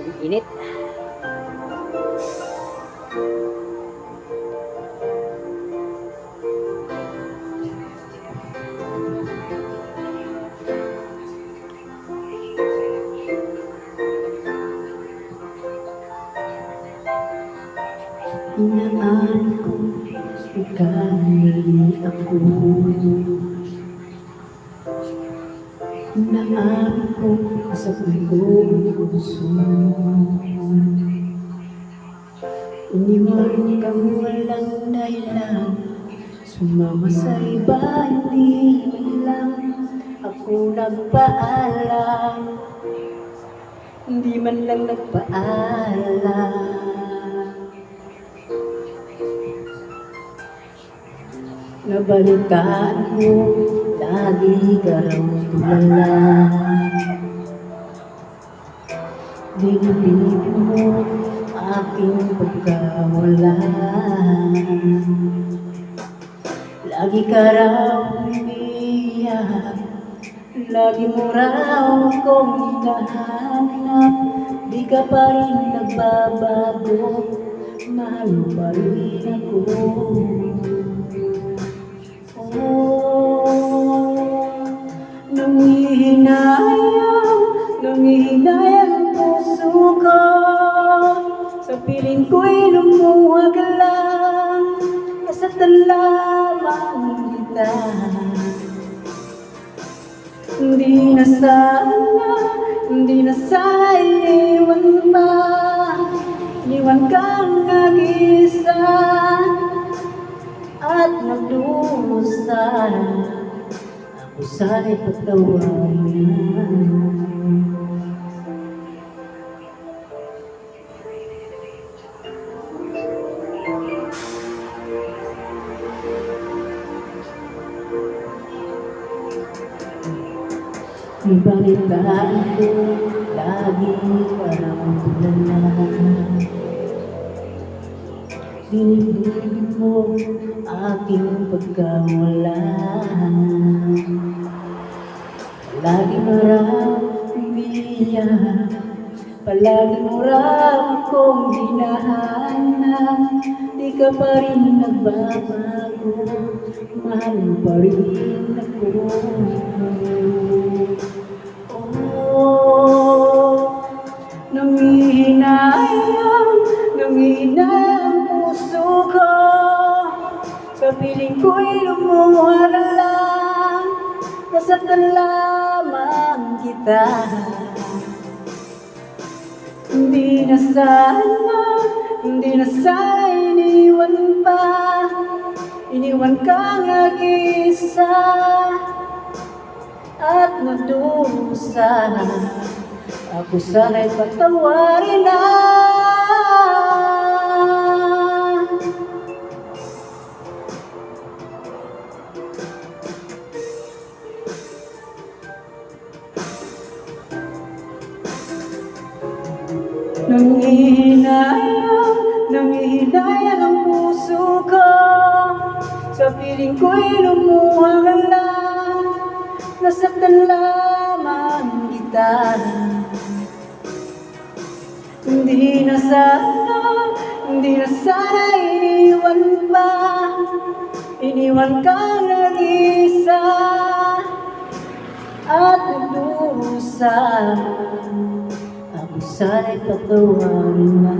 Init. Inaan ko, nagkamali ako. Inaan ko sa puso. Iniwan kang walang dahilan, sumama sa iba, hindi lang ako nagpaalam. Hindi man lang nagpaalam. Nabalitaan mo, lagi ka raw tulala. Dinibig mo aking pagkawala. Lagi ka raw umiiyak, lagi mo raw akong hinahanap. Di ka pa rin nagbabago, mahal mo pa rin ako. Nangihinayang ang puso ko, sa piling ko'y lumuwag lang, nasaktan lamang kita. Hindi na sana iniwan pa, iniwan kang nag-isa at nagdusa. Ako sana'y patawarin na. Ibalitaan ko, lagi parang tulala. Dinibig mo aking pagkawala. Palagi mo raw umiiyak, palagi mo raw akong hinahanap. Di ka pa rin nagbabago, mahal mo pa rin ako. Nangihinayang puso ko, sa piling ko'y lumuwag lang, nasaktan lamang kita. Hindi na sana iniwan pa, iniwan kang nag-isa at nadusa. Ako sana'y patawarin na. Nangihinayang ang puso ko, sa piling ko'y lumuwag lang, nasaktan lamang kita. Hindi na sana iniwan pa, iniwan kang nag-isa at nagdusa. Ako sana'y patawarin na.